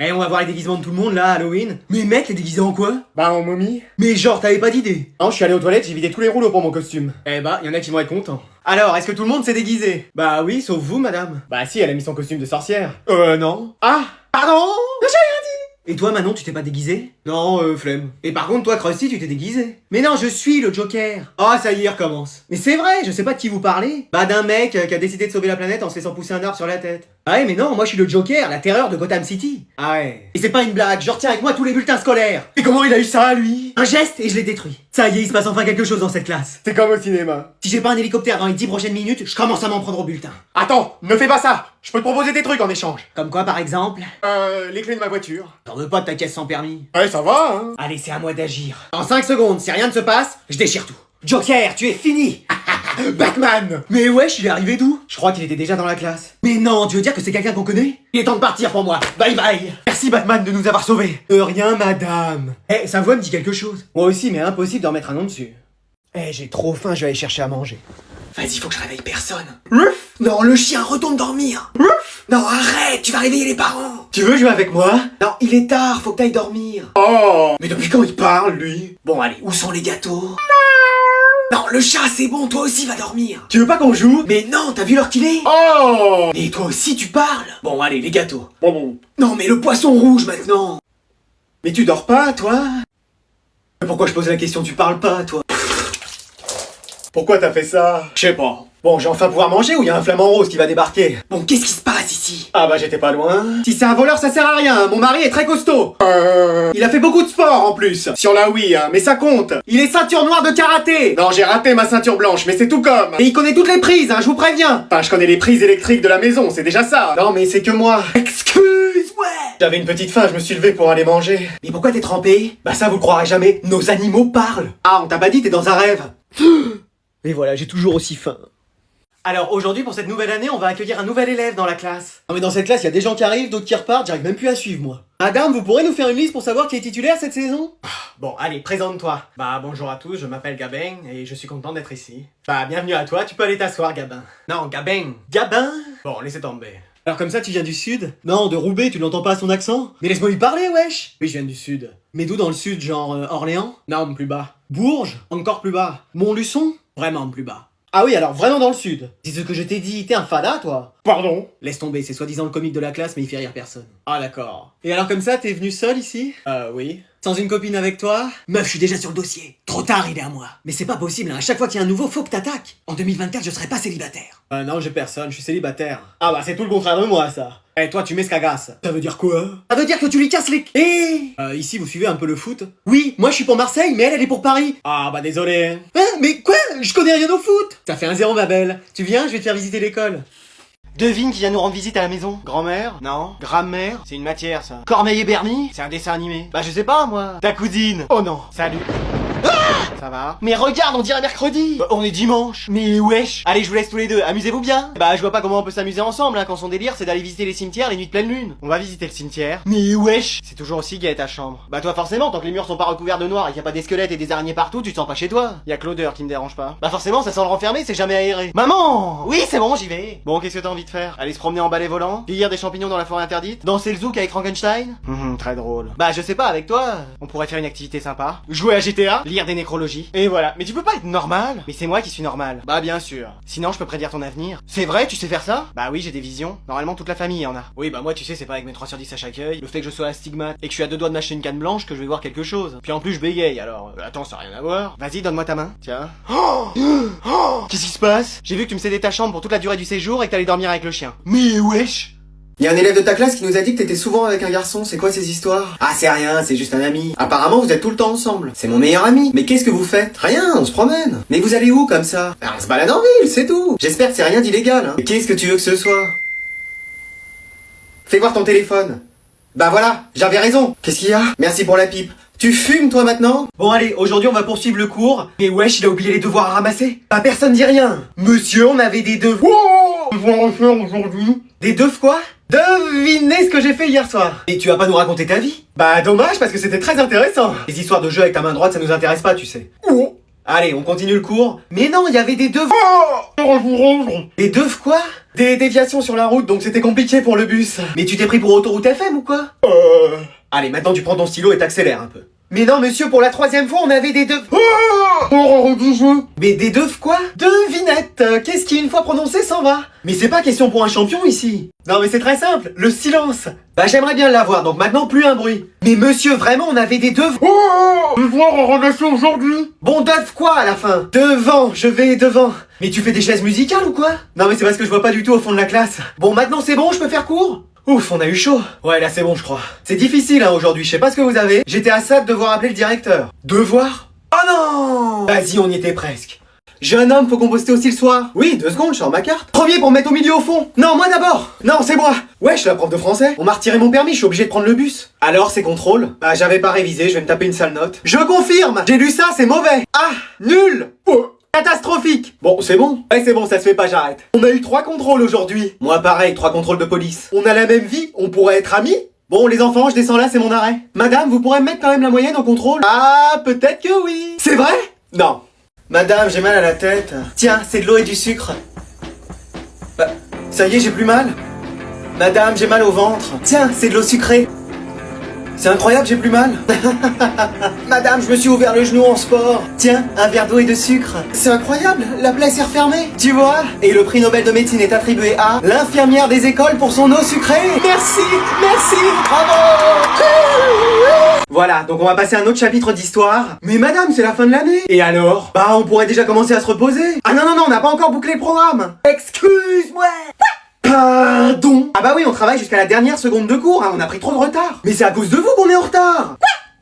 Eh, on va voir les déguisements de tout le monde là, Halloween. Mais mec, t'es déguisé en quoi? Bah en momie. Mais genre, t'avais pas d'idée? Non, je suis allé aux toilettes, j'ai vidé tous les rouleaux pour mon costume. Eh bah, y en a qui vont être contents. Alors, est-ce que tout le monde s'est déguisé? Bah oui, sauf vous, madame. Bah si, elle a mis son costume de sorcière. Non. Ah, pardon. Et toi, Manon, tu t'es pas déguisé? Non, flemme. Et par contre, toi, Krusty, tu t'es déguisé. Mais non, je suis le Joker. Ah, ça y est, recommence. Mais c'est vrai, je sais pas de qui vous parlez. Bah d'un mec qui a décidé de sauver la planète en se laissant pousser un arbre sur la tête. Ah ouais, mais non, moi je suis le Joker, la terreur de Gotham City. Ah ouais. Et c'est pas une blague, je retiens avec moi tous les bulletins scolaires. Et comment il a eu ça, lui? Un geste et je l'ai détruit. Ça y est, il se passe enfin quelque chose dans cette classe. C'est comme au cinéma. Si j'ai pas un hélicoptère dans les 10 prochaines minutes, je commence à m'en prendre au bulletin. Attends, ne fais pas ça. Je peux te proposer des trucs en échange. Comme quoi, par exemple? Les clés de ma voiture. T'en veux pas de ta caisse sans permis? Ouais, ça va, hein. Allez, c'est à moi d'agir. En 5 secondes, si rien ne se passe, je déchire tout. Joker, tu es fini. Batman. Mais wesh, il est arrivé d'où? Je crois qu'il était déjà dans la classe. Mais non, tu veux dire que c'est quelqu'un qu'on connaît? Il est temps de partir pour moi. Bye bye. Merci Batman de nous avoir sauvés. De rien, madame. Eh, sa voix me dit quelque chose. Moi aussi, mais impossible d'en mettre un nom dessus. Eh, j'ai trop faim, je vais aller chercher à manger. Vas-y, faut que je réveille personne. Ouf. Non, le chien retourne dormir. Ouf. Non, arrête, tu vas réveiller les parents. Tu veux jouer avec moi? Non, il est tard, faut que t'ailles dormir. Oh. Mais depuis quand il parle, lui? Bon, allez, où sont les gâteaux? Non, le chat, c'est bon, toi aussi va dormir. Tu veux pas qu'on joue? Mais non, t'as vu l'heure qu'il est? Oh. Et toi aussi, tu parles. Bon, allez, les gâteaux. Bon. Non, mais le poisson rouge maintenant. Mais tu dors pas, toi? Mais pourquoi je pose la question, tu parles pas, toi? Pourquoi t'as fait ça? Je sais pas. Bon, j'ai enfin pouvoir manger ou y a un flamant rose qui va débarquer? Bon, qu'est-ce qui se passe ici? Ah bah j'étais pas loin. Si c'est un voleur, ça sert à rien. Mon mari est très costaud. Il a fait beaucoup de sport en plus. Sur la Wii, hein, mais ça compte. Il est ceinture noire de karaté. Non, j'ai raté ma ceinture blanche, mais c'est tout comme. Et il connaît toutes les prises, hein, je vous préviens. Enfin, je connais les prises électriques de la maison, c'est déjà ça. Non, mais c'est que moi. Excuse, ouais. J'avais une petite faim, je me suis levé pour aller manger. Mais pourquoi t'es trempé? Bah ça, vous le croirez jamais. Nos animaux parlent. Ah, on t'a pas dit, t'es dans un rêve. Et voilà, j'ai toujours aussi faim. Alors aujourd'hui, pour cette nouvelle année, on va accueillir un nouvel élève dans la classe. Non mais dans cette classe, il y a des gens qui arrivent, d'autres qui repartent, j'arrive même plus à suivre moi. Madame, vous pourrez nous faire une liste pour savoir qui est titulaire cette saison? Bon, allez, présente-toi. Bah bonjour à tous, je m'appelle Gabin et je suis content d'être ici. Bah bienvenue à toi, tu peux aller t'asseoir Gabin. Non, Gabin. Gabin? Bon, laissez tomber. Alors comme ça, tu viens du sud? Non, de Roubaix, tu l'entends pas à son accent? Mais laisse-moi lui parler, wesh! Oui, je viens du sud. Mais d'où dans le sud, genre Orléans? Non, plus bas. Bourges? Encore plus bas. Montluçon? Vraiment plus bas. Ah oui, alors vraiment dans le sud. C'est ce que je t'ai dit, t'es un fada, toi? Pardon? Laisse tomber, c'est soi-disant le comique de la classe, mais il fait rire personne. Ah d'accord. Et alors comme ça, t'es venu seul ici? Oui. Sans une copine avec toi? Meuf, je suis déjà sur le dossier. Trop tard, il est à moi. Mais c'est pas possible, hein. À chaque fois qu'il y a un nouveau, faut que t'attaques. En 2024, je serai pas célibataire. Non, j'ai personne, je suis célibataire. Ah bah c'est tout le contraire de moi, ça. Eh, toi, tu mets ce cagasse. Ça veut dire quoi? Ça veut dire que tu lui casses les... ici, vous suivez un peu le foot? Oui, moi je suis pour Marseille, mais elle est pour Paris. Ah bah désolé. Hein, mais quoi? Je connais rien au foot. Ça fait 1-0, ma belle. Tu viens, je vais te faire visiter l'école. Devine qui vient nous rendre visite à la maison. Grand-mère? Non. Grammaire? C'est une matière, ça. Corneille et Bernie? C'est un dessin animé. Bah je sais pas, moi. Ta cousine. Oh non. Salut. Ça va? Mais regarde, on dirait mercredi. Bah, on est dimanche. Mais wesh. Allez, je vous laisse tous les deux. Amusez-vous bien. Bah je vois pas comment on peut s'amuser ensemble, hein, quand son délire c'est d'aller visiter les cimetières les nuits de pleine lune. On va visiter le cimetière. Mais wesh. C'est toujours aussi gai ta chambre. Bah toi forcément, tant que les murs sont pas recouverts de noir et qu'il y a pas des squelettes et des araignées partout, tu te sens pas chez toi. Y a que l'odeur qui me dérange pas. Bah forcément, ça sent le renfermé, c'est jamais aéré. Maman! Oui, c'est bon, j'y vais. Bon, qu'est-ce que t'as envie de faire? Aller se promener en balai volant? Cueillir des champignons dans la forêt interdite? Danser le zouk avec Frankenstein? Très drôle. Bah je sais pas, avec toi. On pourrait faire une activité sympa. Jouer à GTA? Lire des nécrologies. Et voilà. Mais tu peux pas être normal? Mais c'est moi qui suis normal. Bah bien sûr. Sinon, je peux prédire ton avenir. C'est vrai, tu sais faire ça? Bah oui, j'ai des visions. Normalement, toute la famille en a. Oui, bah moi tu sais, c'est pas avec mes 3 sur 10 à chaque œil, le fait que je sois astigmate et que je suis à 2 doigts de m'acheter une canne blanche que je vais voir quelque chose. Puis en plus je bégaye, alors attends, ça a rien à voir. Vas-y, donne-moi ta main. Tiens. Qu'est-ce qui se passe? J'ai vu que tu me cédais ta chambre pour toute la durée du séjour et que t'allais dormir avec le chien. Mais wesh! Il y a un élève de ta classe qui nous a dit que t'étais souvent avec un garçon, c'est quoi ces histoires? Ah c'est rien, c'est juste un ami. Apparemment vous êtes tout le temps ensemble. C'est mon meilleur ami. Mais qu'est-ce que vous faites? Rien, on se promène. Mais vous allez où comme ça? Ah, on se balade en ville, c'est tout. J'espère que c'est rien d'illégal, hein. Et qu'est-ce que tu veux que ce soit? Fais voir ton téléphone. Bah voilà, j'avais raison. Qu'est-ce qu'il y a? Merci pour la pipe. Tu fumes toi maintenant? Bon allez, aujourd'hui on va poursuivre le cours. Mais wesh, il a oublié les devoirs à ramasser. Bah personne dit rien. Monsieur, on avait des devoirs. Je vais en faire aujourd'hui. Des devoirs quoi? Devinez ce que j'ai fait hier soir. Et tu vas pas nous raconter ta vie? Bah dommage parce que c'était très intéressant. Les histoires de jeux avec ta main droite ça nous intéresse pas, tu sais. Oh. Allez, on continue le cours. Mais non, il y avait des devoirs. Des devoirs quoi? Des déviations sur la route, donc c'était compliqué pour le bus. Mais tu t'es pris pour autoroute FM ou quoi? Allez, maintenant tu prends ton stylo et t'accélères un peu. Mais non, monsieur, pour la 3e fois, on avait des devoirs. Mais des devoirs quoi? Devinette, qu'est-ce qui une fois prononcé s'en va? Mais c'est pas question pour un champion ici. Non mais c'est très simple, le silence. Bah j'aimerais bien l'avoir, donc maintenant plus un bruit. Mais monsieur, vraiment, on avait des devoirs. Devoir en relation aujourd'hui. Bon, dev quoi à la fin? Devant, je vais devant. Mais tu fais des chaises musicales ou quoi? Non mais c'est parce que je vois pas du tout au fond de la classe. Bon, maintenant c'est bon, je peux faire cours? Ouf, on a eu chaud. Ouais, là c'est bon je crois. C'est difficile hein, aujourd'hui, je sais pas ce que vous avez. J'étais à ça de devoir appeler le directeur. Devoir? Oh non! Vas-y, on y était presque. Jeune homme, faut composter aussi le soir. Oui, 2 secondes, je sors ma carte. Premier pour me mettre au milieu au fond. Non, moi d'abord. Non, c'est moi. Ouais, je suis la prof de français. On m'a retiré mon permis, je suis obligé de prendre le bus. Alors, c'est contrôle? Bah, j'avais pas révisé, je vais me taper une sale note. Je confirme! J'ai lu ça, c'est mauvais! Ah, nul. Catastrophique! Bon, c'est bon. Ouais, c'est bon, ça se fait pas, j'arrête. On a eu 3 contrôles aujourd'hui. Moi, pareil, 3 contrôles de police. On a la même vie, on pourrait être amis. Bon, les enfants, je descends là, c'est mon arrêt. Madame, vous pourrez me mettre quand même la moyenne au contrôle? Ah, peut-être que oui. C'est vrai? Non. Madame, j'ai mal à la tête. Tiens, c'est de l'eau et du sucre. Bah, ça y est, j'ai plus mal. Madame, j'ai mal au ventre. Tiens, c'est de l'eau sucrée. C'est incroyable, j'ai plus mal. Madame, je me suis ouvert le genou en sport. Tiens, un verre d'eau et de sucre. C'est incroyable, la plaie s'est refermée. Tu vois? Et le prix Nobel de médecine est attribué à l'infirmière des écoles pour son eau sucrée. Merci, merci, bravo. Voilà, donc on va passer à un autre chapitre d'histoire. Mais madame, c'est la fin de l'année. Et alors? Bah, on pourrait déjà commencer à se reposer. Ah non, non, non, on n'a pas encore bouclé le programme. Excuse-moi. Pardon. Ah bah oui, on travaille jusqu'à la dernière seconde de cours, hein, on a pris trop de retard. Mais c'est à cause de vous qu'on est en retard.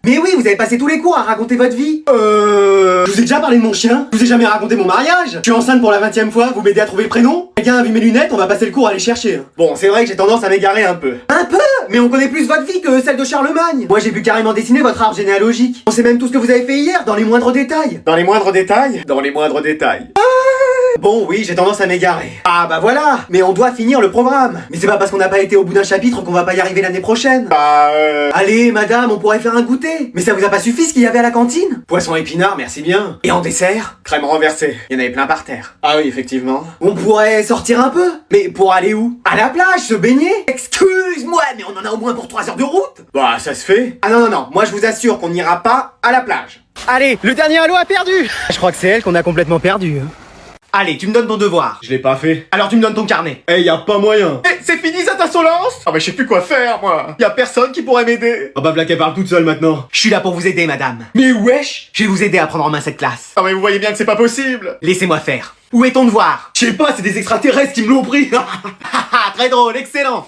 Mais oui, vous avez passé tous les cours à raconter votre vie. Je vous ai déjà parlé de mon chien. Je vous ai jamais raconté mon mariage. Je suis enceinte pour la 20e fois, vous m'aidez à trouver le prénom. Quelqu'un a vu mes lunettes, on va passer le cours à les chercher. Bon, c'est vrai que j'ai tendance à m'égarer un peu. Un peu? Mais on connaît plus votre vie que celle de Charlemagne. Moi j'ai pu carrément dessiner votre arbre généalogique. On sait même tout ce que vous avez fait hier, dans les moindres détails. Dans les moindres détails? Dans les moindres détails. Bon, oui, j'ai tendance à m'égarer. Ah bah voilà. Mais on doit finir le programme. Mais c'est pas parce qu'on n'a pas été au bout d'un chapitre qu'on va pas y arriver l'année prochaine. Allez, madame, on pourrait faire un goûter. Mais ça vous a pas suffi ce qu'il y avait à la cantine? Poisson épinard, merci bien. Et en dessert? Crème renversée. Il y en avait plein par terre. Ah oui, effectivement. On pourrait sortir un peu. Mais pour aller où? À la plage, se baigner. Excuse-moi, mais on en a au moins pour 3 heures de route. Bah, ça se fait. Ah non, non, non, moi je vous assure qu'on n'ira pas à la plage. Allez, le dernier halo a perdu. Je crois que c'est elle qu'on a complètement perdu. Allez, tu me donnes ton devoir. Je l'ai pas fait. Alors tu me donnes ton carnet. Eh, y a pas moyen. Eh, c'est fini cette insolence? Ah bah je sais plus quoi faire, moi. Y a personne qui pourrait m'aider. Ah bah voilà qu'elle parle toute seule maintenant. Je suis là pour vous aider, madame. Mais wesh. Je vais vous aider à prendre en main cette classe. Ah mais vous voyez bien que c'est pas possible. Laissez-moi faire. Où est ton devoir? Je sais pas, c'est des extraterrestres qui me l'ont pris. Très drôle, excellent.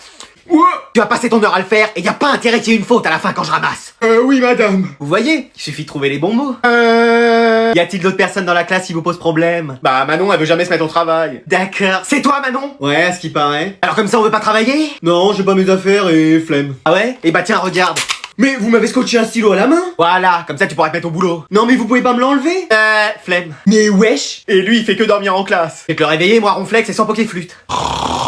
Ouais. Tu vas passer ton heure à le faire et y a pas intérêt qu'il y ait une faute à la fin quand je ramasse. Oui madame. Vous voyez, il suffit de trouver les bons mots. Y a-t-il d'autres personnes dans la classe qui vous posent problème? Bah Manon, elle veut jamais se mettre au travail. D'accord. C'est toi, Manon? Ouais, à ce qui paraît. Alors comme ça, on veut pas travailler? Non, j'ai pas mes affaires et flemme. Ah ouais? Eh bah tiens, regarde. Mais vous m'avez scotché un stylo à la main. Voilà, comme ça tu pourras te mettre au boulot. Non mais vous pouvez pas me l'enlever. Flemme. Mais wesh. Et lui, il fait que dormir en classe. Je vais te le réveiller, moi, ronflex et sans pokéflûte.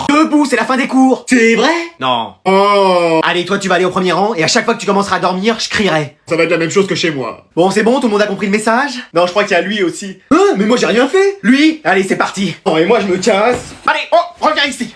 Debout, c'est la fin des cours. C'est vrai? Non. Oh. Allez, toi tu vas aller au premier rang et à chaque fois que tu commenceras à dormir, je crierai. Ça va être la même chose que chez moi. Bon, c'est bon, tout le monde a compris le message? Non, je crois qu'il y a lui aussi. Hein? Mais moi j'ai rien fait. Lui? Allez, c'est parti. Oh, et moi je me casse. Allez, oh, reviens ici.